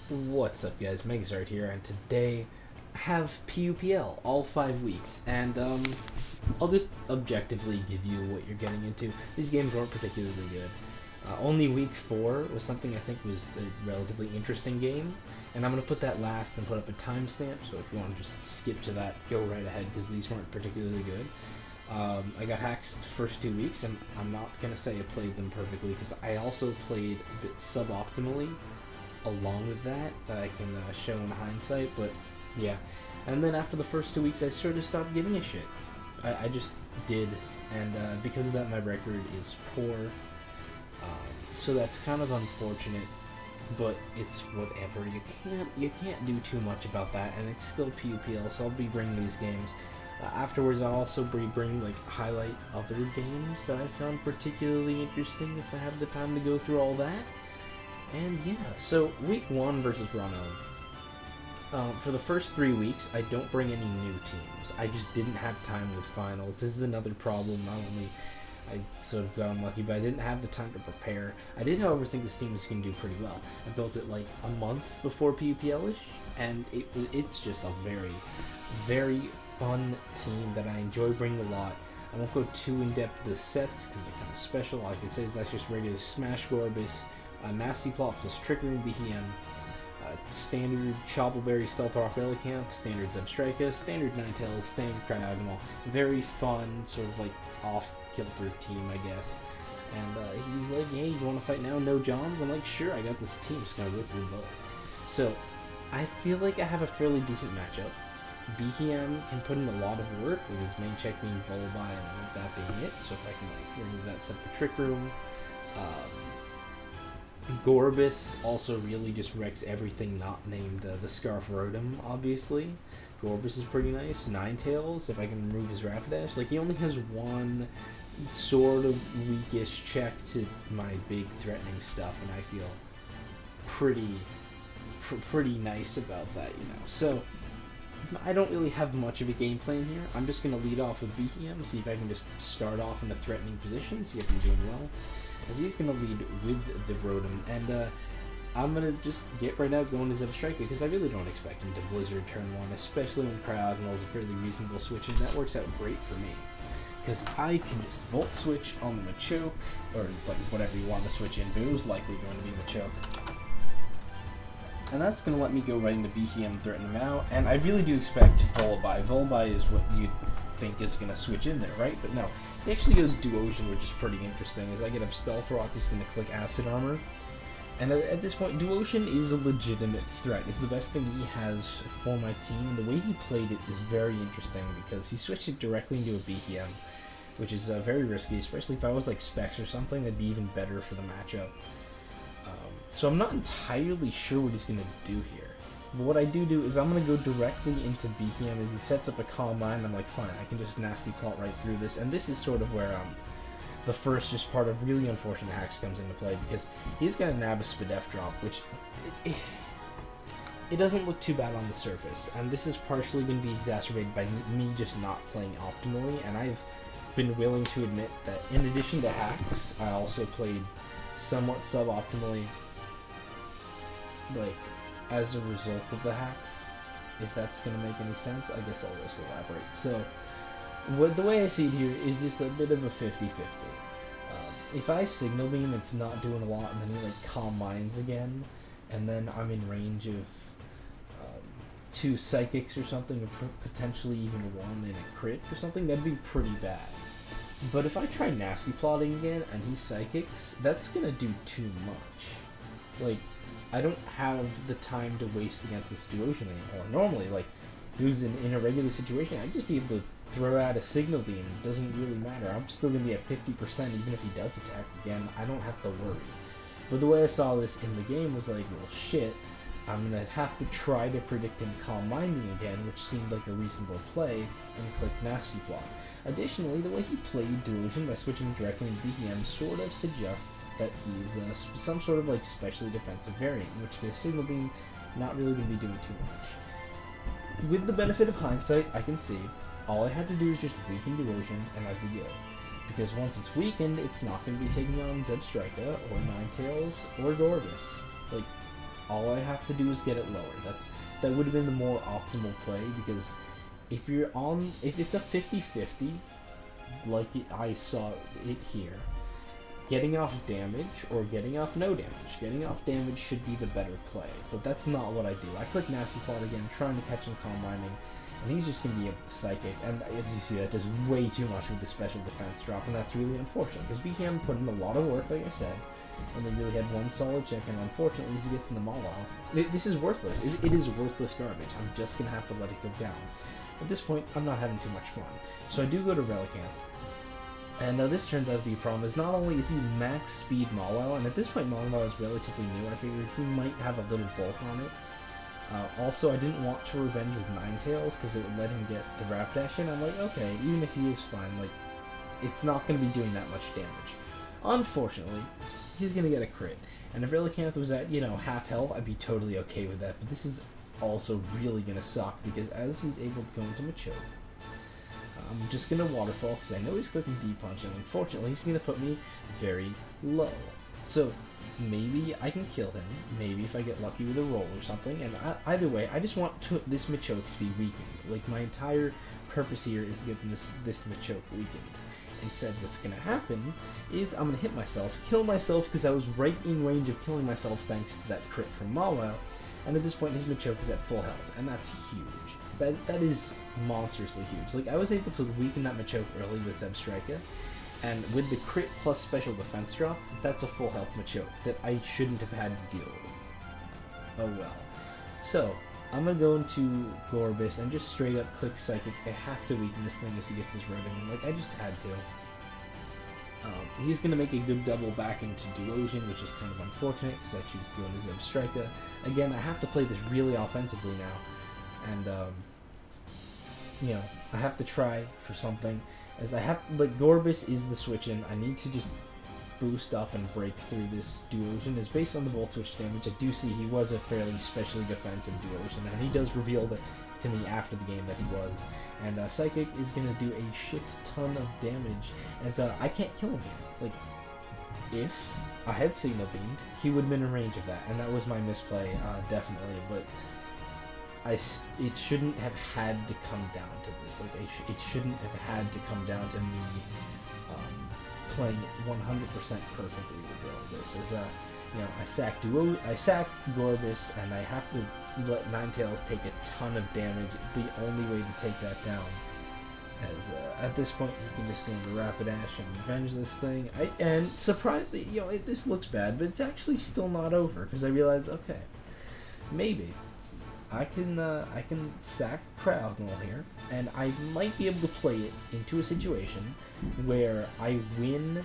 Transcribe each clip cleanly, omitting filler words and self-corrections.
What's up, guys? Megazard here, and today I have PUPL, all 5 weeks, and I'll just objectively give you what you're getting into. These games weren't particularly good. Only week 4 was something I think was a relatively interesting game, and I'm going to put that last and put up a timestamp, so if you want to just skip to that, go right ahead, because these weren't particularly good. I got hacks the first 2 weeks, and I'm not going to say I played them perfectly, because I also played a bit suboptimally along with that I can show in hindsight, but yeah. And then after the first 2 weeks, I sort of stopped giving a shit. I just did, and because of that, my record is poor. So that's kind of unfortunate, but it's whatever. You can't do too much about that, and it's still PUPL. So I'll be bringing these games. Afterwards, I'll also bring like highlight other games that I found particularly interesting if I have the time to go through all that. And yeah, so week 1 versus Ronald. For the first 3 weeks, I don't bring any new teams. I just didn't have time with finals. This is another problem. Not only I sort of got unlucky, but I didn't have the time to prepare. I did, however, think this team was going to do pretty well. I built it like a month before PUPL-ish, and it's just a very, very fun team that I enjoy bringing a lot. I won't go too in-depth with the sets because they're kind of special. All I can say is that's just regular Smash Gorbis, Nasty Plot plus Trickery and BHM, standard Choppleberry Stealth Rock Relicanth, standard Zebstrika, standard Ninetales, standard Cryogonal. Very fun, sort of like off-kilter team, I guess. And he's like, hey, you want to fight now? No Johns? I'm like, sure, I got this team, just gonna whip your butt. So, I feel like I have a fairly decent matchup. BHM can put in a lot of work, with his main check being Volleyball and I like that being it. So if I can like remove that, set the Trick Room. Gorbis also really just wrecks everything not named the Scarf Rotom, obviously. Gorbis is pretty nice. Ninetales, if I can remove his Rapidash. Like, he only has one sort of weakish check to my big threatening stuff, and I feel pretty nice about that, you know. So, I don't really have much of a game plan here. I'm just going to lead off with BHM, see if I can just start off in a threatening position, see if he's doing well. As he's going to lead with the Rotom, and I'm going to just get right out going to Zebstrika, because I really don't expect him to Blizzard turn 1, especially when Cryogonal is a fairly reasonable switch, and that works out great for me. Because I can just Volt Switch on the Machoke, or like whatever you want to switch in, but it was likely going to be Machoke. And that's going to let me go right into BHM, threaten him out, and I really do expect Volleyball. Volleyball is what you'd think is going to switch in there, right? But no, he actually goes Duosion, which is pretty interesting. As I get up Stealth Rock, he's going to click Acid Armor. And at this point, Duosion is a legitimate threat. It's the best thing he has for my team. The way he played it is very interesting, because he switched it directly into a BHM, which is very risky, especially if I was like Specs or something. That'd be even better for the matchup. So I'm not entirely sure what he's going to do here. But what I do is I'm going to go directly into BHM as he sets up a Calm Mind. I'm like, fine, I can just Nasty Plot right through this. And this is sort of where the first just part of really unfortunate hacks comes into play, because he's going to nab a Spadef drop, which it doesn't look too bad on the surface. And this is partially going to be exacerbated by me just not playing optimally. And I've been willing to admit that in addition to hacks, I also played somewhat suboptimally, like, as a result of the hacks. If that's going to make any sense, I guess I'll just elaborate. So, the way I see it here is just a bit of a 50-50. If I Signal Beam, it's not doing a lot, and then he like Calm Minds again, and then I'm in range of 2 Psychics or something, or potentially even 1 in a crit or something, that'd be pretty bad. But if I try Nasty Plotting again, and he Psychics, that's going to do too much. Like, I don't have the time to waste against this Duosion anymore. Normally, like, if he was in a regular situation, I'd just be able to throw out a Signal Beam. It doesn't really matter. I'm still going to be at 50%, even if he does attack again. I don't have to worry. But the way I saw this in the game was like, well, shit, I'm going to have to try to predict him Calm Minding again, which seemed like a reasonable play, and click Nasty Plot. Additionally, the way he played Duosion by switching directly into BHM sort of suggests that he's some sort of like specially defensive variant, in which case Signal Beam not really going to be doing too much. With the benefit of hindsight, I can see all I had to do is just weaken Duosion and I'd be good. Because once it's weakened, it's not going to be taking on Zebstrika or Ninetales or Gorbis. Like, all I have to do is get it lower. That would have been the more optimal play, because if it's a 50-50, like I saw it here, getting off damage or getting off no damage. Getting off damage should be the better play, but that's not what I do. I click Nasty Plot again, trying to catch him combining, and he's just going to be able to Psychic, and as you see, that does way too much with the special defense drop, and that's really unfortunate, because BKM put in a lot of work, like I said, and they really had one solid check, and unfortunately, he gets in the Maul off. This is worthless. It is worthless garbage. I'm just going to have to let it go down. At this point, I'm not having too much fun. So I do go to Relicanth. And this turns out to be a problem, is not only is he max speed Mawile, and at this point Mawile is relatively new, I figured he might have a little bulk on it. Also, I didn't want to revenge with Ninetales, because it would let him get the Rapidash in. I'm like, okay, even if he is fine, like, it's not going to be doing that much damage. Unfortunately, he's going to get a crit. And if Relicanth was at, half health, I'd be totally okay with that, but this is also really going to suck, because as he's able to go into Machoke, I'm just going to Waterfall, because I know he's clicking D-Punch, and unfortunately he's going to put me very low. So, maybe I can kill him, maybe if I get lucky with a roll or something, and either way, I just want this Machoke to be weakened. Like, my entire purpose here is to get this Machoke weakened. Instead, what's going to happen is I'm going to hit myself, kill myself, because I was right in range of killing myself thanks to that crit from Mawile, and at this point his Machoke is at full health, and that's huge. That is monstrously huge. Like, I was able to weaken that Machoke early with Zebstrika, and with the crit plus special defense drop, that's a full health Machoke that I shouldn't have had to deal with. Oh well. So, I'm gonna go into Gorbis and just straight up click Psychic. I have to weaken this thing as he gets his Rotom. Like, I just had to. He's gonna make a good double back into Duosion, which is kind of unfortunate because I choose to go into Zebstrika. Again, I have to play this really offensively now. And, I have to try for something, as I have, like, Gorbis is the switch in. I need to just boost up and break through this Duosion. Is based on the Volt Switch damage. I do see he was a fairly specially defensive Duosion, and he does reveal that to me after the game that he was. And Psychic is going to do a shit ton of damage, as I can't kill him here. Like, if I had Signal Beamed, he would have been in range of that, and that was my misplay, definitely, but it shouldn't have had to come down to this. Like, it shouldn't have had to come down to me playing it 100% perfectly with this. As I sack Gorbis, and I have to let Ninetales take a ton of damage. The only way to take that down, as at this point he can just go into Rapidash and revenge this thing. And surprisingly, this looks bad, but it's actually still not over, because I realize, okay, maybe I can sack Cryogonal here, and I might be able to play it into a situation where I win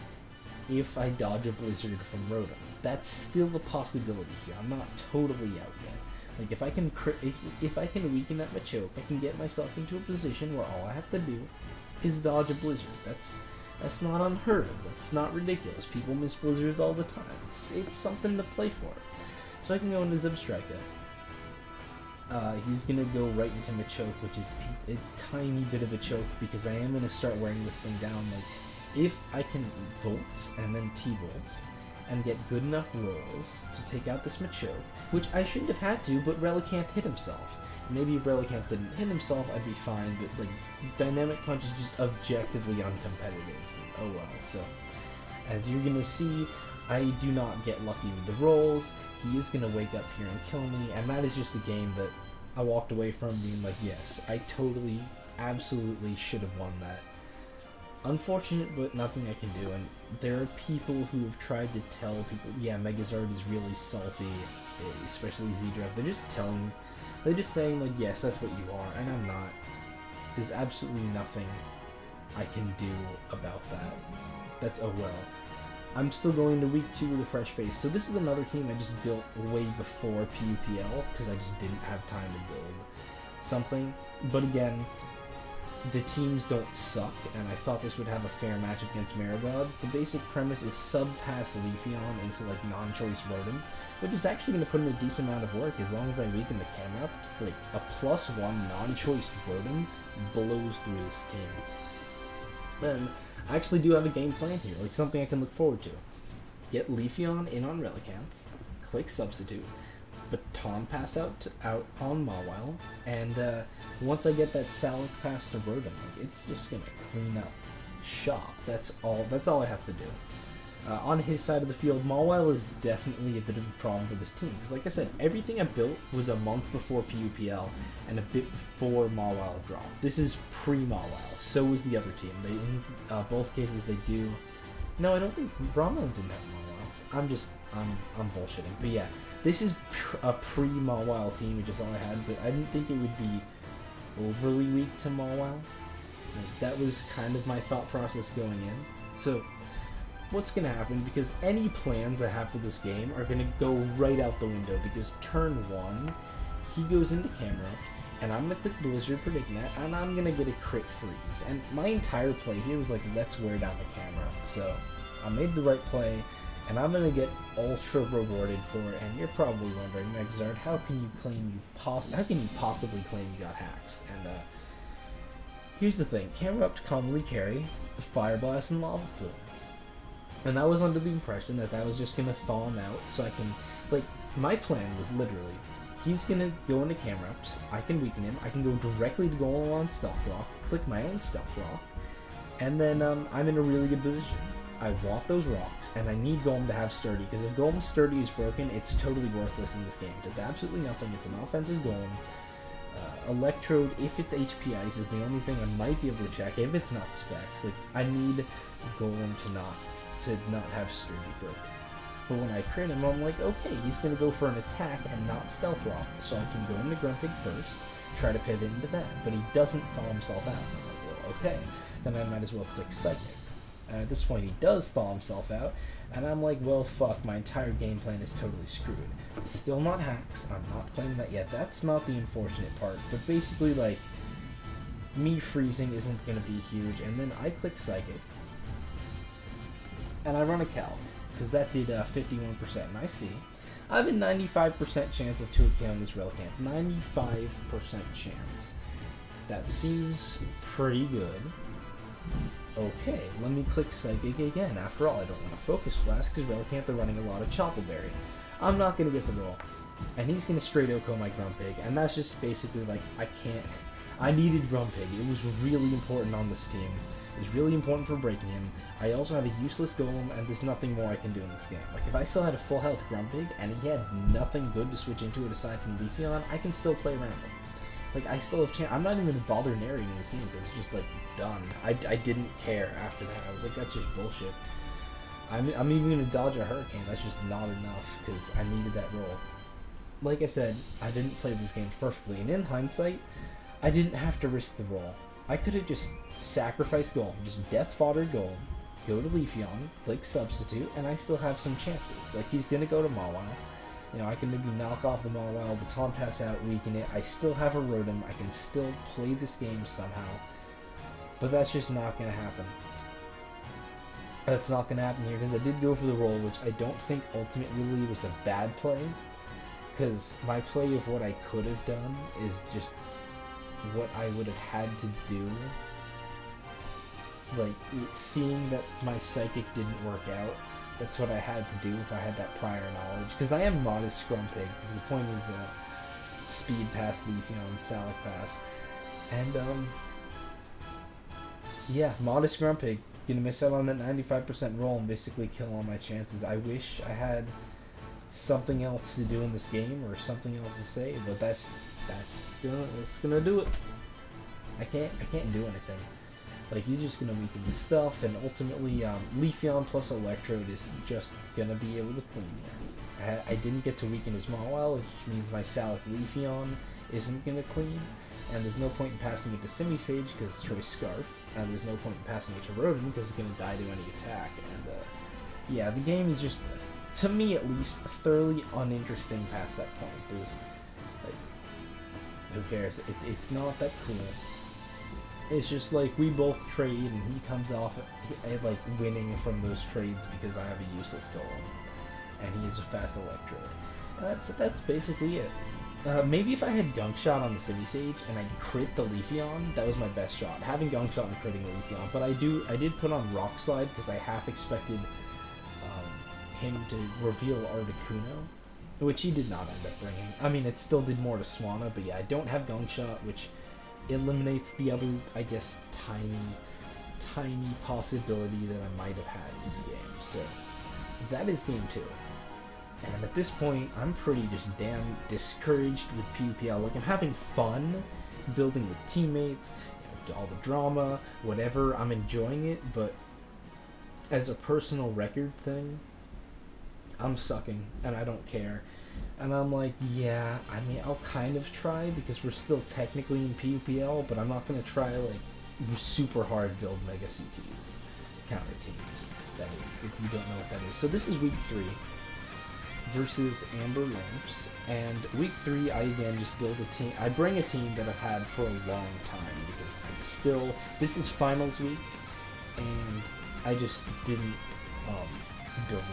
if I dodge a Blizzard from Rotom. That's still a possibility here. I'm not totally out yet. Like, if I can weaken that Machoke, I can get myself into a position where all I have to do is dodge a Blizzard. That's not unheard of. That's not ridiculous. People miss Blizzards all the time. It's something to play for. So I can go into Zebstrika. He's going to go right into Machoke, which is a tiny bit of a choke, because I am going to start wearing this thing down. Like, if I can Volts and then T-Bolts and get good enough rolls to take out this Machoke, which I shouldn't have had to, but Relicanth hit himself. Maybe if Relicanth didn't hit himself, I'd be fine, but, like, Dynamic Punch is just objectively uncompetitive. Oh well. So, as you're going to see, I do not get lucky with the rolls. He is going to wake up here and kill me, and that is just a game that I walked away from being like, yes, I totally, absolutely should have won that. Unfortunate, but nothing I can do, and there are people who have tried to tell people, yeah, Megazord is really salty, especially Z-Drive. They're just saying, like, yes, that's what you are, and I'm not. There's absolutely nothing I can do about that. That's, oh well. I'm still going to week 2 with a fresh face. So this is another team I just built way before PUPL, because I just didn't have time to build something. But again, the teams don't suck, and I thought this would have a fair match against Marigod. The basic premise is sub-pass Leafeon into, like, non-choice Rotom, which is actually going to put in a decent amount of work as long as I weaken the camera up. Like, a +1 non-choice Rotom blows through this team. And I actually do have a game plan here, like something I can look forward to. Get Leafeon in on Relicanth, click Substitute, baton pass out on Mawile, and once I get that Salic pass to Rotom, like, it's just gonna clean up shop. That's all I have to do. On his side of the field, Mawile is definitely a bit of a problem for this team, because like I said, everything I built was a month before PUPL and a bit before Mawile dropped. This is pre-Mawile, so was the other team. They, in both cases, they do... No, I don't think Romulan didn't have Mawile. I'm bullshitting. But yeah, this is a pre-Mawile team, which is all I had, but I didn't think it would be overly weak to Mawile. That was kind of my thought process going in. So... what's going to happen, because any plans I have for this game are going to go right out the window, because turn 1, he goes into camera, and I'm going to click Blizzard Predict Net, and I'm going to get a crit freeze. And my entire play here was like, let's wear down the camera. So I made the right play, and I'm going to get ultra rewarded for it. And you're probably wondering, Megzard, how can you possibly claim you got hacks? And here's the thing, Camerupt commonly carry the Fire Blast and Lava Plume. And I was under the impression that was just going to thaw him out, so I can, like, my plan was literally, he's going to go into Camerupt, I can weaken him, I can go directly to Golem on Stealth Rock, click my own Stealth Rock, and then I'm in a really good position. I want those rocks, and I need Golem to have Sturdy, because if Golem's Sturdy is broken, it's totally worthless in this game. It does absolutely nothing, it's an offensive Golem. Electrode, if it's HP Ice, is the only thing I might be able to check, if it's not Specs. Like, I need Golem to not have Sturdy broken. But when I crit him, I'm like, okay, he's going to go for an attack and not Stealth Rock, so I can go into Grumpig first, try to pivot into that, but he doesn't thaw himself out. I'm like, well, okay, then I might as well click Psychic. At this point, he does thaw himself out, and I'm like, well, fuck, my entire game plan is totally screwed. Still not hacks, I'm not claiming that yet, that's not the unfortunate part, but basically, like, me freezing isn't going to be huge, and then I click Psychic, and I run a calc, because that did 51%, and I see I have a 95% chance of 2K on this Relicanth. 95% chance. That seems pretty good. Okay, let me click Psychic again. After all, I don't want to Focus Blast, because Relicanth are running a lot of Choppleberry. I'm not going to get the roll. And he's going to straight Oko my Grumpig, and that's just basically like, I needed Grumpig. It was really important on this team. It was really important for breaking him. I also have a useless Golem, and there's nothing more I can do in this game. Like, if I still had a full health Grumpig, and he had nothing good to switch into it aside from Leafeon, I can still play around him. Like, I still have chance. I'm not even going to bother narrating this game, because it's just, like, done. I didn't care after that. I was like, that's just bullshit. I'm even going to dodge a Hurricane. That's just not enough, because I needed that roll. Like I said, I didn't play these games perfectly, and in hindsight, I didn't have to risk the roll. I could have just sacrificed Golem, just death fodder Golem, go to Leafeon, click Substitute, and I still have some chances. Like, he's going to go to Mawile. You know, I can maybe knock off the Mawile, Baton Pass out, weaken it. I still have a Rotom. I can still play this game somehow. But that's just not going to happen. That's not going to happen here, because I did go for the roll, which I don't think ultimately was a bad play. Because my play of what I could have done is just what I would have had to do. Like, seeing that my Psychic didn't work out, that's what I had to do if I had that prior knowledge. Because I am modest Grumpig, because the point is Speed Pass Leafeon, Salic Pass. And, yeah, modest Grumpig. Gonna miss out on that 95% roll and basically kill all my chances. I wish I had something else to do in this game, or something else to say, but that's gonna do it. I can't do anything. Like, he's just gonna weaken the stuff, and ultimately, Leafeon plus Electrode is just gonna be able to clean it. I didn't get to weaken his Mawile, which means my Salic Leafeon isn't gonna clean, and there's no point in passing it to Simisage because Choice Scarf, and there's no point in passing it to Rotom because it's gonna die to any attack. And yeah, the game is just, to me at least, thoroughly uninteresting past that point. There's, like, who cares? It's not that cool. It's just like, we both trade, and he comes off like winning from those trades because I have a useless Golem, and he is a fast Electrode. That's basically it. Maybe if I had Gunk Shot on the Simisage and I crit the Leafeon, that was my best shot. Having Gunk Shot and critting the Leafeon, but I did put on Rock Slide because I half expected him to reveal Articuno, which he did not end up bringing. I mean, it still did more to Swanna, but yeah, I don't have Gong Shot, which eliminates the other, I guess, tiny possibility that I might have had in this game. So that is game 2. And at this point, I'm pretty just damn discouraged with PUPL. Like, I'm having fun building with teammates, all the drama, whatever. I'm enjoying it, but as a personal record thing, I'm sucking, and I don't care. And I'm like, yeah, I mean, I'll kind of try, because we're still technically in PUPL, but I'm not going to try, like, super hard build Mega CTs. Counter teams, that is, if you don't know what that is. So this is week 3 versus Amber Lamps, and week 3, I again just build a team. I bring a team that I've had for a long time, because I'm still, this is finals week, and I just didn't build.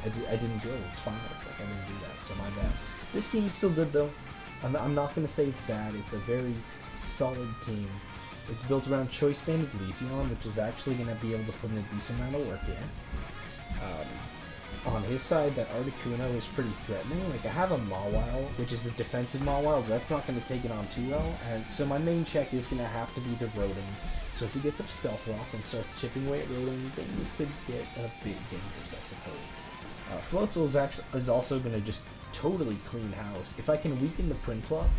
I didn't build. It's finals. Like, I didn't do that, so my bad. This team is still good, though. I'm not going to say it's bad. It's a very solid team. It's built around Choice Banded Leafeon, which is actually going to be able to put in a decent amount of work here. On his side, that Articuno is pretty threatening. Like, I have a Mawile, which is a defensive Mawile, but that's not going to take it on too well. And so my main check is going to have to be the Rotom. So if he gets up Stealth Rock and starts chipping away at Rotom, things could get a bit dangerous, I suppose. Floatzel is also going to just totally clean house. If I can weaken the Prinplup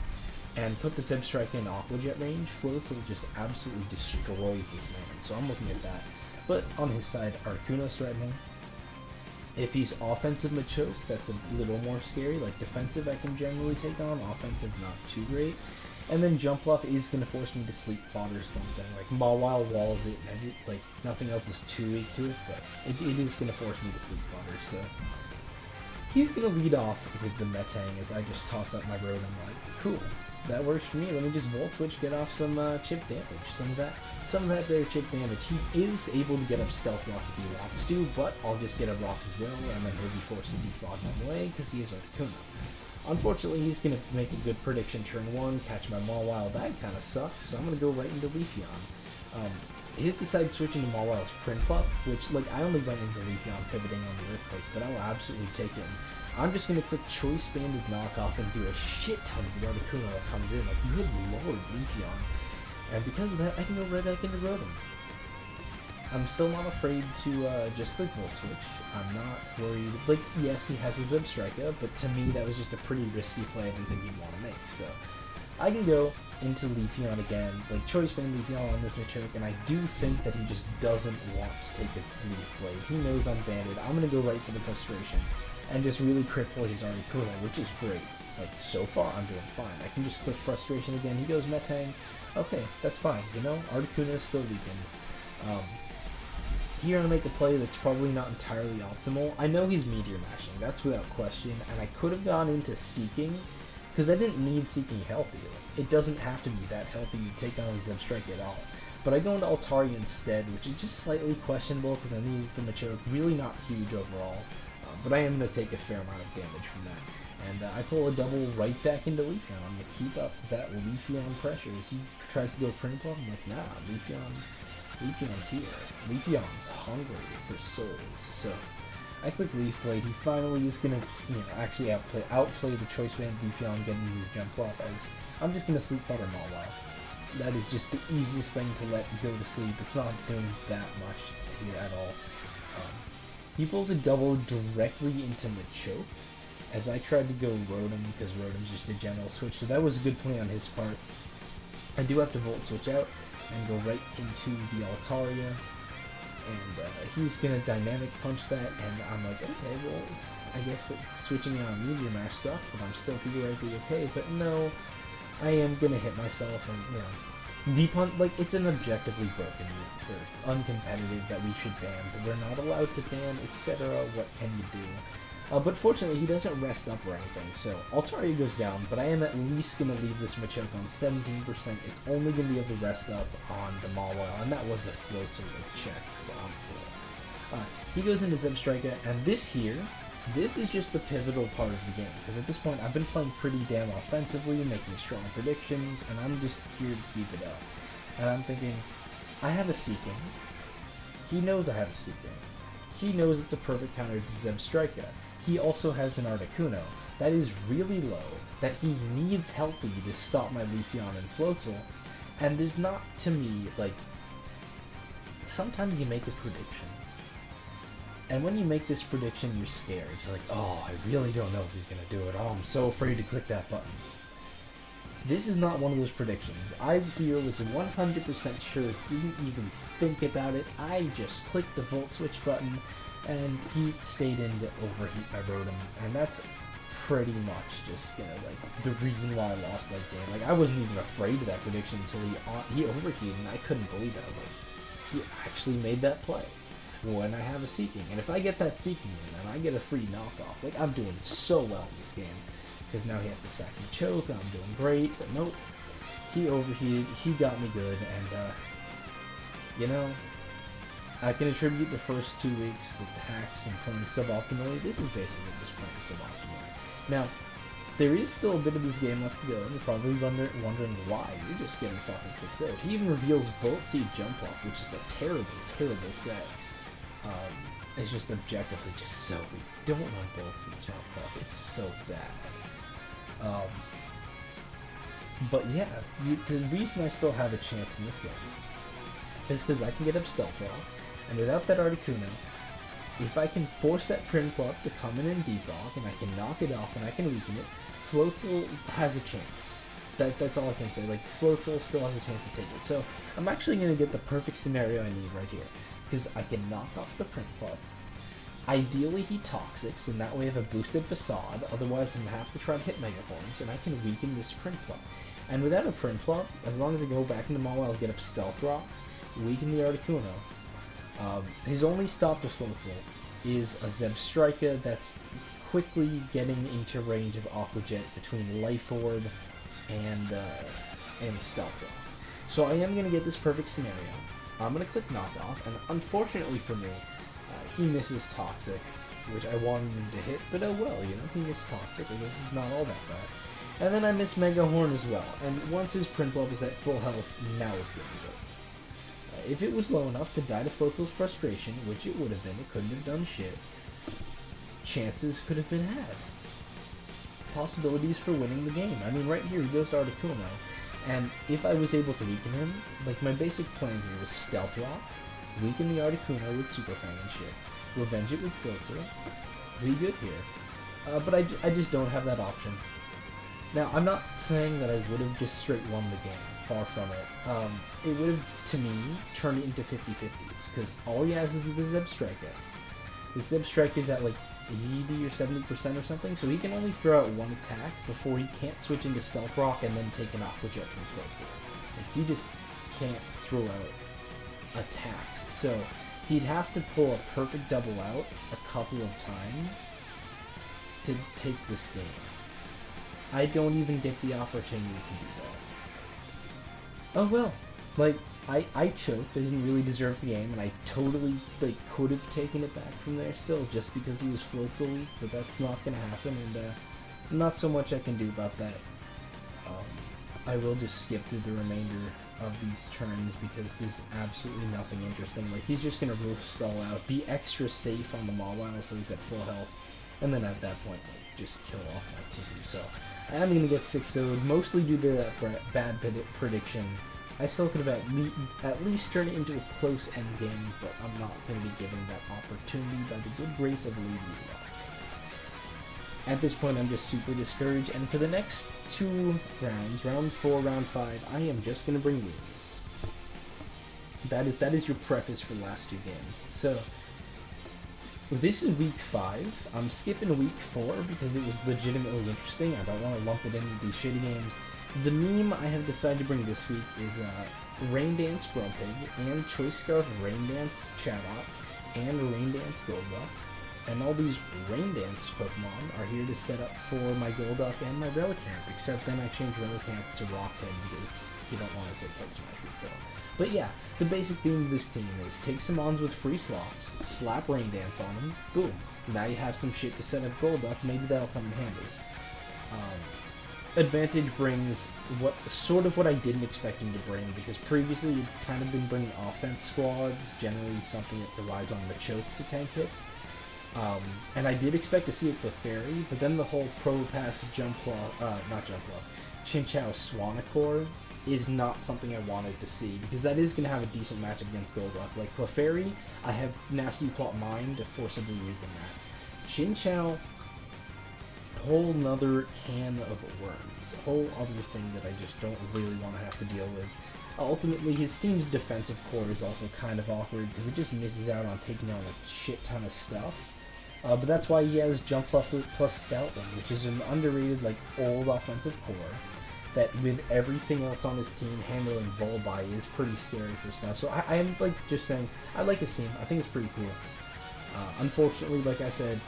and put the Zebstrika in Aqua Jet range, Floatzel just absolutely destroys this man. So I'm looking at that. But on his side, Articuno's threatening. If he's offensive Machoke, that's a little more scary. Like, defensive I can generally take on, offensive not too great. And then Jumpluff is going to force me to Sleep Plot or something. Like, Mawile walls it, and like, nothing else is too weak to it, but it is going to force me to Sleep Plotter, so... He's going to lead off with the Metang as I just toss up my Rotom. Like, cool, that works for me. Let me just Volt Switch, get off some chip damage. Some of that there chip damage. He is able to get up Stealth Rock if he wants to, but I'll just get up Rocks as well, and then he'll be forced to defog my way because he is Articuno. Unfortunately, he's going to make a good prediction turn 1, catch my Mawile. That kind of sucks, so I'm going to go right into Leafeon. He's decided switching to Mawile's Prinplup, which, like, I only went into Leafeon pivoting on the Earthquake, but I'll absolutely take him. I'm just going to click Choice Banded Knockoff and do a shit ton of the Articuno that comes in. Like, good lord, Leafeon. And because of that, I can go right back into Rotom. I'm still not afraid to just click Volt Switch. I'm not worried. Like, yes, he has a Zebstrika, but to me that was just a pretty risky play I didn't think he'd want to make. So I can go into Leafeon again, like Choice Band Leafeon on this Machoke, and I do think that he just doesn't want to take a Leaf Blade. He knows I'm banded. I'm going to go right for the Frustration and just really cripple his Articuno, which is great. Like, so far I'm doing fine. I can just click Frustration again. He goes Metang. Okay, that's fine. You know, Articuno is still weakened. Here I make a play that's probably not entirely optimal. I know he's Meteor Mashing, that's without question, and I could have gone into Seeking, because I didn't need Seeking healthy. It doesn't have to be that healthy to take on Zebstrika at all. But I go into Altaria instead, which is just slightly questionable because I need it from Machoke. Really not huge overall, but I am going to take a fair amount of damage from that. And I pull a double right back into Leafeon. I'm going to keep up that Leafeon pressure. As he tries to go Prinplup, I'm like, nah, Leafeon's here. Leafeon's hungry for souls. So I click Leaf Blade. He finally is gonna, actually outplay the Choice Band Leafeon getting his Jumpluff, as I'm just gonna Sleep Butter Mawile. That is just the easiest thing to let go to sleep. It's not doing that much here at all. He pulls a double directly into Machoke, as I tried to go Rotom because Rotom's just a general switch. So that was a good play on his part. I do have to Volt Switch out and go right into the Altaria, and he's gonna Dynamic Punch that, and I'm like, okay, well, I guess that switching out on Meteor Mash sucked, but I'm still theoretically okay. But no, I am gonna hit myself, and Deep Hunt, like, it's an objectively broken move for uncompetitive that we should ban, but we're not allowed to ban, etc. What can you do? But fortunately, he doesn't rest up or anything, so Altaria goes down, but I am at least going to leave this Machoke on 17%. It's only going to be able to rest up on the Mawile, and that was a Floatzel check, so I'm cool. He goes into Zebstrika, and this is just the pivotal part of the game, because at this point, I've been playing pretty damn offensively, making strong predictions, and I'm just here to keep it up. And I'm thinking, I have a Seeking. He knows I have a Seeking. He knows it's a perfect counter to Zebstrika. he also has an Articuno that is really low, that he needs healthy to stop my Leafeon and Floatzel, and there's not, to me, like, sometimes you make a prediction, and when you make this prediction, you're scared. You're like, oh, I really don't know if he's gonna do it. Oh, I'm so afraid to click that button. This is not one of those predictions. I here was 100% sure, didn't even think about it. I just clicked the Volt Switch button, and he stayed in to overheat my Rotom, and that's pretty much just, you know, like, the reason why I lost that game. Like, I wasn't even afraid of that prediction until he overheated, and I couldn't believe it. I was like, he actually made that play when I have a Seeking, and if I get that Seeking in, and I get a free knockoff, like, I'm doing so well in this game, because now he has to sack me choke, I'm doing great, but nope, he overheated, he got me good, and, you know, I can attribute the first 2 weeks to hacks and playing suboptimally. This is basically just playing suboptimally. Now, there is still a bit of this game left to go, and you're probably wondering why. You're just getting fucking 6-0'd. He even reveals Bullet Seed Jump Off, which is a terrible, terrible set. It's just objectively just so weak. Don't run Bullet Seed Jump Off. It's so bad. But yeah, the reason I still have a chance in this game is because I can get up Stealth Rock, and without that Articuno, if I can force that Prinplup to come in and defog, and I can knock it off and I can weaken it, Floatzel has a chance. That's all I can say. Like, Floatzel still has a chance to take it. So I'm actually going to get the perfect scenario I need right here, because I can knock off the Prinplup. Ideally, he Toxics, and that way I have a boosted Facade. Otherwise, I'm going to have to try to hit Mega Horns, and I can weaken this Prinplup. And without a Prinplup, as long as I go back into Mall, I'll get up Stealth Rock, weaken the Articuno. His only stop to Floatzel is a Zebstrika that's quickly getting into range of Aqua Jet between Life Orb and Stealth Rock. So I am going to get this perfect scenario. I'm going to click Knockoff, and unfortunately for me, he misses Toxic, which I wanted him to hit, but oh well, you know, he missed Toxic, I guess it's not all that bad. And then I miss Mega Horn as well, and once his Prinplup is at full health, now his game is over. If it was low enough to die to Floatzel's frustration, which it would have been, it couldn't have done shit, chances could have been had. Possibilities for winning the game. I mean, right here he goes to Articuno, and if I was able to weaken him, like, my basic plan here was Stealth Rock, weaken the Articuno with Super Fang and shit, revenge it with Floatzel, be good here. But I just don't have that option. Now, I'm not saying that I would have just straight won the game. Far from it. It would have, to me, turned it into 50-50s, because all he has is the Zebstrika. The Zebstrika is at like 80 or 70% or something, so he can only throw out one attack before he can't switch into Stealth Rock and then take an Aqua Jet from Floatzel. Like, he just can't throw out attacks, so he'd have to pull a perfect double out a couple of times to take this game. I don't even get the opportunity to do that. Oh well, like, I choked, I didn't really deserve the game, and I totally, like, could have taken it back from there still, just because he was Floatzel weak, but that's not gonna happen, and, not so much I can do about that. I will just skip through the remainder of these turns, because there's absolutely nothing interesting. Like, he's just gonna roof stall out, be extra safe on the Mawile so he's at full health, and then at that point, like, just kill off my team, so... I'm going to get 6-0'd, mostly due to that bad prediction. I still could have at least turned it into a close endgame, but I'm not going to be given that opportunity by the good grace of Lady Luck. At this point, I'm just super discouraged, and for the next 2 rounds, round 4, round 5, I am just going to bring wins. That is your preface for the last 2 games. So... this is week 5. I'm skipping week 4 because it was legitimately interesting. I don't want to lump it in with these shitty games. The meme I have decided to bring this week is Rain Dance Grumpig and Choice Scarf Rain Dance Chatot and Rain Dance Golduck. And all these Rain Dance Pokemon are here to set up for my Golduck and my Relicanth, except then I changed Relicanth to Rockhead because you don't want to take Head Smash Rico. But yeah, the basic theme of this team is take some Mons with free slots, slap Rain Dance on them, boom. Now you have some shit to set up Golduck, maybe that'll come in handy. Advantage brings what I didn't expect him to bring, because previously it's kind of been bringing offense squads, generally something that relies on Machoke to tank hits. And I did expect to see it with Fairy, but then the whole Probopass Chinchou Swanicore is not something I wanted to see, because that is going to have a decent matchup against Golduck. Like Clefairy, I have Nasty Plot Mine to forcibly weaken that. Chinchou, whole nother can of worms, a whole other thing that I just don't really want to have to deal with. Ultimately, his team's defensive core is also kind of awkward, because it just misses out on taking on a shit ton of stuff. But that's why he has Jump plus Stoutland, which is an underrated, like, old offensive core that, with everything else on his team, handling Volby is pretty scary for stuff. So I am, like, just saying, I like his team. I think it's pretty cool. Unfortunately, like I said,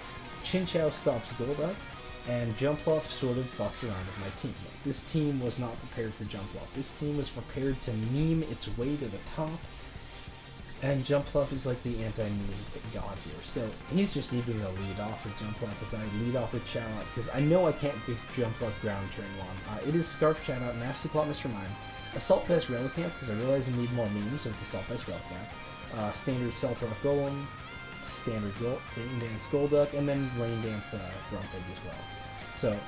Chinchou stops Golduck, and Jumpluff sort of fucks around with my team. This team was not prepared for Jumpluff. This team was prepared to meme its way to the top, and Jumpluff is like the anti-meme god here. So he's just even going to lead off with Jumpluff as I lead off with Chatot, because I know I can't give Jumpluff ground turn 1. It is Scarf Chatot, Nasty Plot Mr. Mime, Assault Vest Relicanth, because I realize I need more memes, so it's Assault Vest Relicanth, Standard Stealth Rock Golem, Standard Rain Dance Golduck, and then Rain Dance Grumpig as well. So,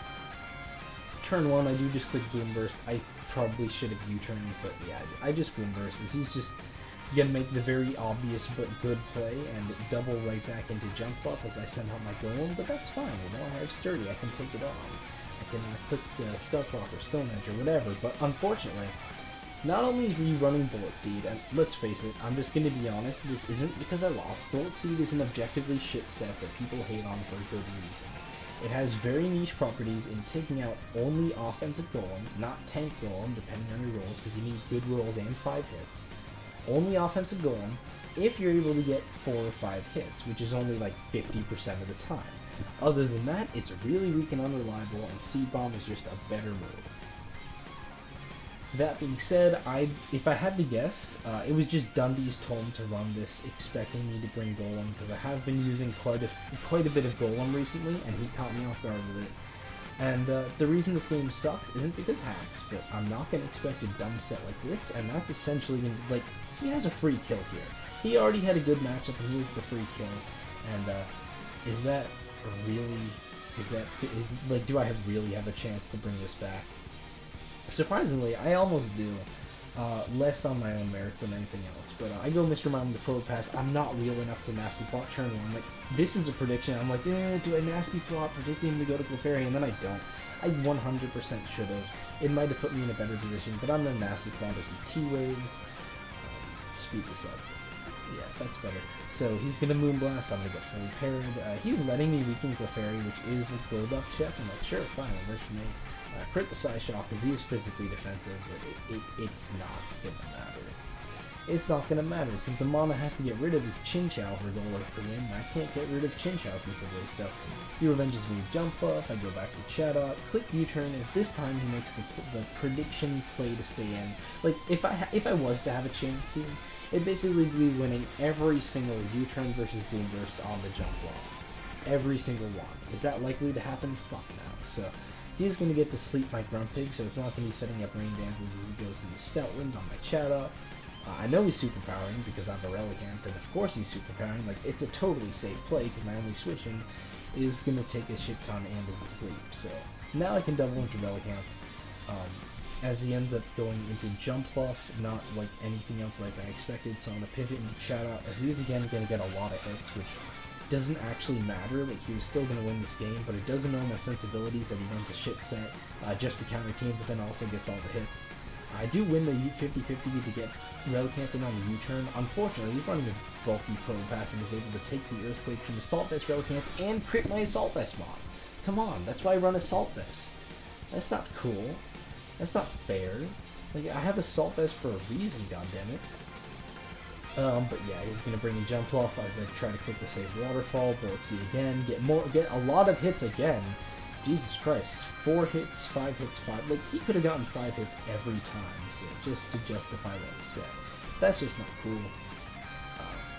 turn 1, I do just click Boom Burst. I probably should have U-turned, but yeah, I just Boom Burst. He's just gonna make the very obvious but good play and double right back into Jump Buff as I send out my Golem, but that's fine, you know, I have Sturdy, I can take it on. I can click Stealth Rock or Stone Edge or whatever, but unfortunately, not only is rerunning Bullet Seed, and let's face it, I'm just going to be honest, this isn't because I lost. Bullet Seed is an objectively shit set that people hate on for a good reason. It has very niche properties in taking out only offensive Golem, not tank Golem, depending on your rolls, because you need good rolls and 5 hits. Only offensive Golem, if you're able to get 4 or 5 hits, which is only like 50% of the time. Other than that, it's really weak and unreliable, and Seed Bomb is just a better move. That being said, if I had to guess, it was just Dundee's tone to run this, expecting me to bring Golem, because I have been using quite a bit of Golem recently, and he caught me off guard with it. And the reason this game sucks isn't because hacks, but I'm not going to expect a dumb set like this, and that's essentially, like, he has a free kill here. He already had a good matchup, and he has the free kill, and is that really, like, do I really have a chance to bring this back? Surprisingly, I almost do. Less on my own merits than anything else. But I go Mr. Mime with the Probopass. I'm not real enough to Nasty Plot turn 1. Like, this is a prediction. I'm like, do I Nasty Plot predicting him to go to Clefairy? And then I don't. I 100% should have. It might have put me in a better position, but I'm going to Nasty Plot as the T-Waves. Speed this up. Yeah, that's better. So he's going to Moonblast. I'm going to get fully parried. He's letting me weaken Clefairy, which is a Golduck check. I'm like, sure, fine, it works for me. Crit the Psyshock, because he is physically defensive, but it's not going to matter. It's not going to matter, because the mon I have to get rid of is Chinchou for Golduck to win, and I can't get rid of Chinchou feasibly, so he revenges me with Jump Fluff, I go back to Chatot, click U-turn, as this time he makes the prediction play to stay in. Like, if I was to have a chance here, it'd basically be winning every single U-turn versus Boom Burst on the Jump Fluff. Every single one. Is that likely to happen? Fuck no. So he's going to get to sleep my Grumpig, so it's not going to be setting up Rain Dances as he goes into Stoutland on my Chatot. I know he's superpowering because I have a Relicanth, and of course he's superpowering. Like, it's a totally safe play because my only switching is going to take a shit ton and is asleep. So now I can double into Relicanth as he ends up going into Jumpluff, not like anything else like I expected. So I'm going to pivot into Chatot as he's again going to get a lot of hits, which doesn't actually matter. Like, he was still going to win this game, but it doesn't know my sensibilities that he runs a shit set just to counter team, but then also gets all the hits. I do win the 50-50 to get Relicanth in on the U-turn. Unfortunately, he's running a bulky Probopass and is able to take the Earthquake from Assault Vest Relicanth and crit my Assault Vest mod. Come on, that's why I run Assault Vest. That's not cool. That's not fair. Like, I have Assault Vest for a reason, goddammit. But yeah, he's gonna bring in Jumpluff as I try to click the save Waterfall, Bullet Seed again, get a lot of hits again. Jesus Christ, 4 hits, 5 hits, 5. Like, he could have gotten 5 hits every time, so just to justify that set. That's just not cool.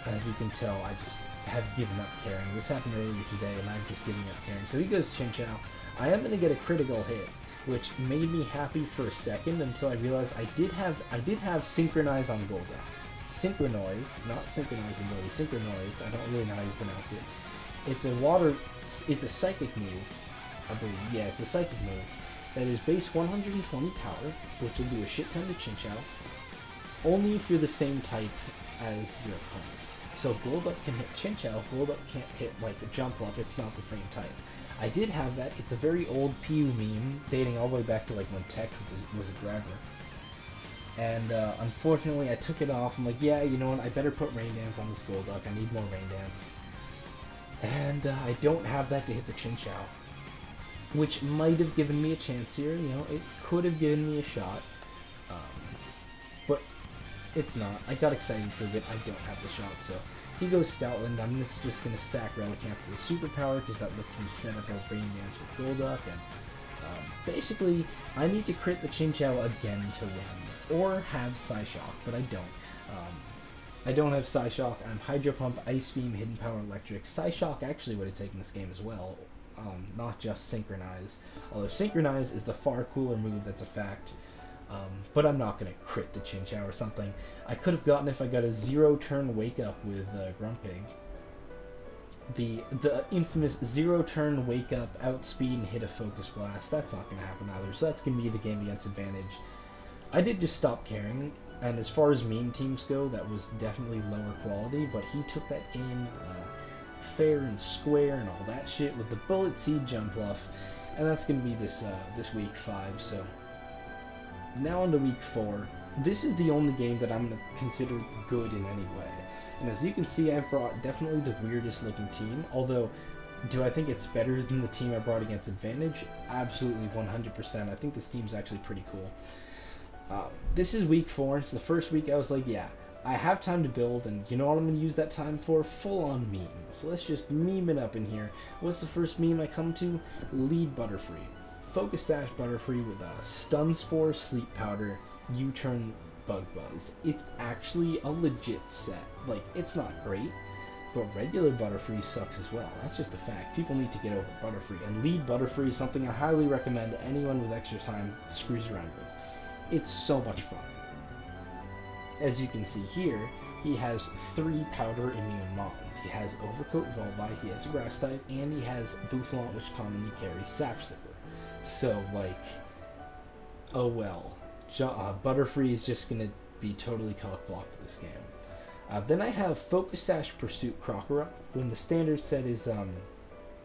As you can tell, I just have given up caring. This happened earlier today, and I'm just giving up caring. So he goes Chinchou. I am gonna get a critical hit, which made me happy for a second until I realized I did have Synchronize on Golduck. Synchronoise, not Synchronize ability, Synchronoise, I don't really know how you pronounce it. It's a psychic move, I believe. Yeah, it's a psychic move that is base 120 power, which will do a shit ton to Chinchou, only if you're the same type as your opponent. So Golduck can hit Chinchou, Golduck can't hit like a Jumpluff, it's not the same type. I did have that. It's a very old PU meme, dating all the way back to like when Tech was a grabber. And unfortunately I took it off. I'm like, yeah, you know what, I better put Rain Dance on this Golduck, I need more Rain Dance. And I don't have that to hit the Chinchou, which might have given me a chance here, you know, it could have given me a shot. But it's not. I got excited for a bit, I don't have the shot, so he goes Stoutland. I'm just going to sack Relicanth to the superpower, because that lets me set up a Rain Dance with Golduck, and basically, I need to crit the Chinchou again to win, or have Psyshock, but I don't. I don't have Psyshock. I'm Hydro Pump, Ice Beam, Hidden Power, Electric. Psyshock actually would have taken this game as well, not just Synchronize. Although Synchronize is the far cooler move, that's a fact. But I'm not going to crit the Chinchou or something. I could have gotten if I got a 0-turn Wake Up with Grumpig. The infamous 0-turn Wake Up, Outspeed, and hit a Focus Blast. That's not going to happen either, so that's going to be the game against advantage. I did just stop caring, and as far as meme teams go, that was definitely lower quality, but he took that game fair and square and all that shit with the Bullet Seed Jumpluff, and that's going to be this week 5, so... Now on to week 4. This is the only game that I'm going to consider good in any way. And as you can see, I've brought definitely the weirdest looking team, although do I think it's better than the team I brought against Advantage? Absolutely 100%. I think this team's actually pretty cool. This is week 4. It's the first week I was like, yeah, I have time to build, and you know what I'm going to use that time for? Full-on memes. So let's just meme it up in here. What's the first meme I come to? Lead Butterfree. Focus Sash Butterfree with a Stun Spore, Sleep Powder, U-Turn, Bug Buzz. It's actually a legit set. Like, it's not great, but regular Butterfree sucks as well. That's just a fact. People need to get over Butterfree, and Lead Butterfree is something I highly recommend anyone with extra time screws around with. It's so much fun. As you can see here, he has 3 Powder Immune Mons. He has Overcoat Volby, he has a Grass type, and he has Boufflant, which commonly carries Sapsicker. So, like, oh well. Butterfree is just going to be totally cock-blocked this game. Then I have Focus Sash Pursuit Crocodile. When the standard set is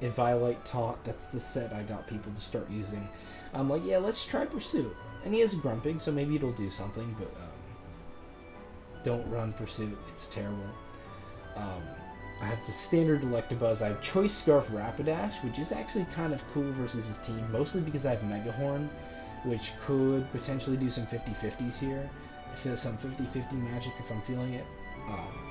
Inviolate Taunt, that's the set I got people to start using. I'm like, yeah, let's try Pursuit. And he has a Grumpig, so maybe it'll do something, but don't run Pursuit, it's terrible. I have the standard Electabuzz. I have Choice Scarf Rapidash, which is actually kind of cool versus his team, mostly because I have Mega Horn, which could potentially do some 50-50s here. I feel some 50-50 magic if I'm feeling it.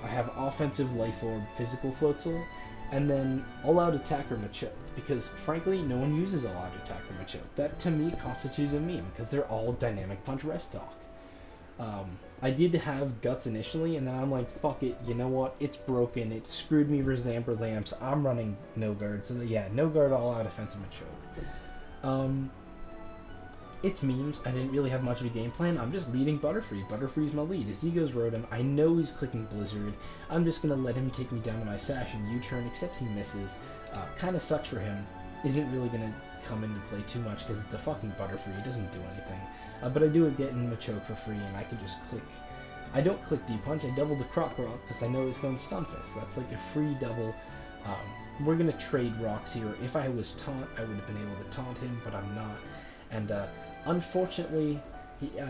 I have Offensive Life Orb, Physical Floatzel, and then All-Out Attacker Machoke, because frankly, no one uses All-Out Attacker Machoke. That to me constitutes a meme, because they're all Dynamic Punch Rest Talk. I did have Guts initially, and then I'm like, fuck it, you know what, it's broken, it screwed me for Zamper Lamps, I'm running No Guard, so yeah, No Guard All-Out Offensive Machoke. It's memes, I didn't really have much of a game plan, I'm just leading Butterfree. Butterfree's my lead. As he goes Rotom, I know he's clicking Blizzard, I'm just gonna let him take me down to my Sash and U-turn, except he misses. Kinda sucks for him, isn't really gonna come into play too much because it's a fucking Butterfree, it doesn't do anything. But I do get in Machoke for free, and I can just click. I don't click D-Punch, I double the Crocodile because I know it's going Stunfisk. That's like a free double. We're going to trade rocks here. If I was Taunt, I would have been able to taunt him, but I'm not. And unfortunately,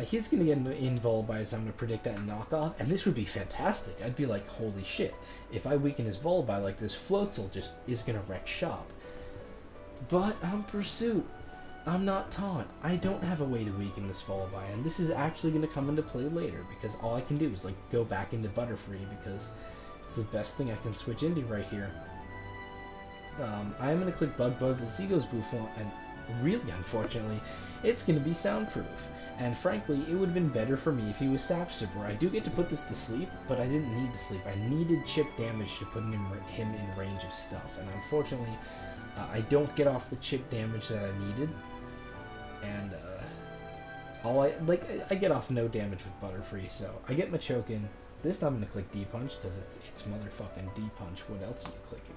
he's going to get in Volby, so I'm going to predict that knockoff, and this would be fantastic. I'd be like, holy shit. If I weaken his Volby like this, Floatzel just is going to wreck shop. But I'm Pursuit. I'm not Taunt. I don't have a way to weaken this Volby, and this is actually going to come into play later, because all I can do is like go back into Butterfree, because it's the best thing I can switch into right here. I am going to click Bug Buzz, as he goes Bouffant, and really unfortunately, it's going to be soundproof. And frankly, it would have been better for me if he was Sapsiper. I do get to put this to sleep, but I didn't need the sleep. I needed chip damage to put him in range of stuff, and unfortunately, I don't get off the chip damage that I needed. And I get off no damage with Butterfree, so I get Machoke in. This time I'm gonna click D-Punch because it's motherfucking D-Punch. What else are you clicking?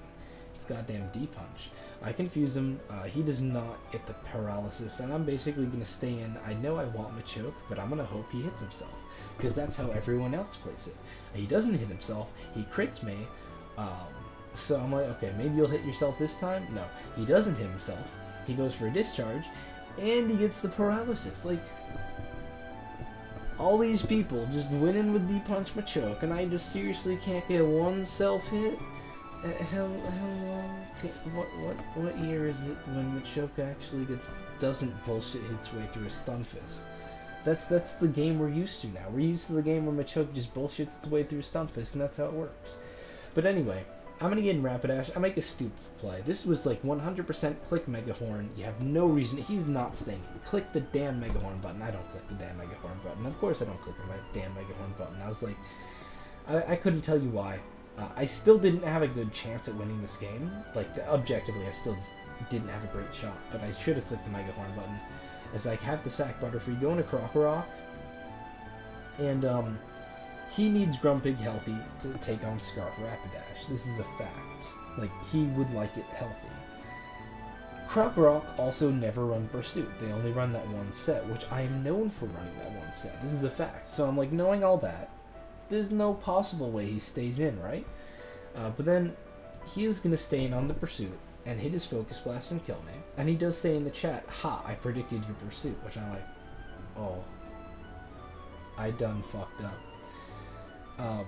It's goddamn D-punch. I confuse him. He does not get the paralysis, and I'm basically going to stay in. I know I want Machoke, but I'm going to hope he hits himself, because that's how everyone else plays it. He doesn't hit himself. He crits me. So I'm like, okay, maybe you'll hit yourself this time? No. He doesn't hit himself. He goes for a discharge, and he gets the paralysis. Like, all these people just winning with D-punch Machoke, and I just seriously can't get one self-hit? What year is it when Machoke actually doesn't bullshit its way through a stun fist? That's the game we're used to now. We're used to the game where Machoke just bullshits its way through a stun fist, and that's how it works. But anyway, I'm gonna get in Rapidash. I make a stupid play. This was like 100% click Mega Horn. You have no reason. He's not staying. Click the damn Mega Horn button. I don't click the damn Mega Horn button. Of course I don't click the damn Mega Horn button. I was like, I couldn't tell you why. I still didn't have a good chance at winning this game. Like, objectively, I still just didn't have a great shot. But I should have clicked the Mega Horn button. It's like, have the sack Butterfree, go into Krokorok, and he needs Grumpig healthy to take on Scarf Rapidash. This is a fact. Like, he would like it healthy. Krokorok also never run Pursuit. They only run that one set, which I am known for running that one set. This is a fact. So I'm like, knowing all that, there's no possible way he stays in, right? But then he is going to stay in on the Pursuit and hit his Focus Blast and kill me. And he does say in the chat, ha, I predicted your Pursuit, which I'm like, oh, I done fucked up.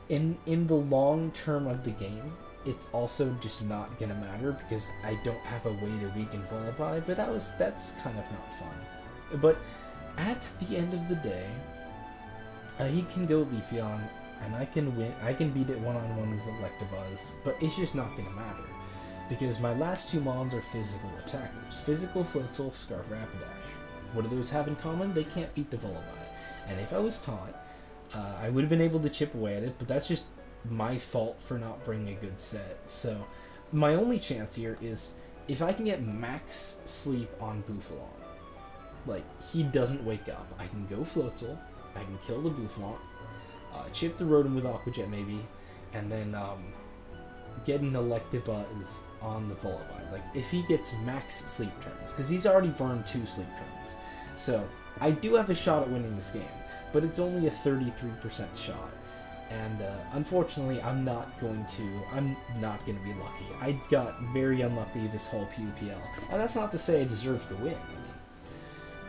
In the long term of the game, it's also just not gonna matter because I don't have a way to weaken Volibile, but that's kind of not fun. But at the end of the day, he can go Leafeon, and I can win. I can beat it one-on-one with Electabuzz, but it's just not gonna matter because my last two mons are physical attackers: Physical Floatzel, Scarf Rapidash. What do those have in common? They can't beat the Volibile, and if I was taught, I would have been able to chip away at it, but that's just my fault for not bringing a good set. So my only chance here is if I can get max sleep on Bouffalon. Like, he doesn't wake up. I can go Floatzel, I can kill the Bouffalon, chip the Rotom with Aqua Jet maybe, and then get an Electabuzz on the Volibile. Like, if he gets max sleep turns, because he's already burned 2 sleep turns. So I do have a shot at winning this game, but it's only a 33% shot. And unfortunately, I'm not going to be lucky. I got very unlucky this whole PUPL. And that's not to say I deserve the win. I mean,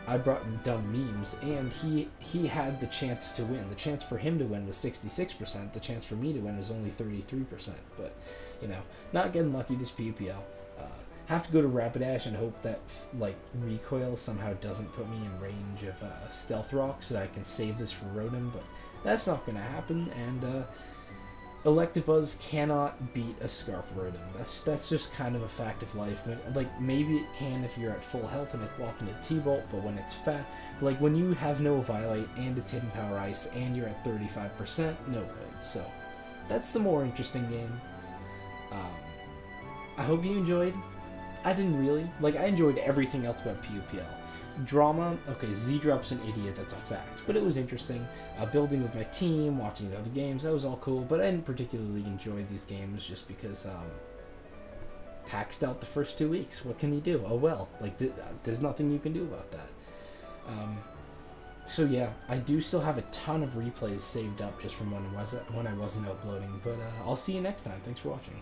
I brought dumb memes, and he had the chance to win. The chance for him to win was 66%. The chance for me to win was only 33%. But, you know, not getting lucky this PUPL. Have to go to Rapidash and hope that, like, Recoil somehow doesn't put me in range of Stealth Rock so that I can save this for Rotom, but that's not going to happen, and Electabuzz cannot beat a Scarf Rotom. That's just kind of a fact of life. Like, maybe it can if you're at full health and it's locked into T-Bolt, but when it's fat, like, when you have no Violate and it's Hidden Power Ice and you're at 35%, no good. So, that's the more interesting game. I hope you enjoyed. I didn't really. Like, I enjoyed everything else about PUPL. Drama, okay, Z-Drop's an idiot, that's a fact. But it was interesting. Building with my team, watching the other games, that was all cool. But I didn't particularly enjoy these games just because, hacked out the first 2 weeks. What can you do? Oh well. Like, there's nothing you can do about that. So yeah, I do still have a ton of replays saved up just from when I wasn't uploading. But I'll see you next time. Thanks for watching.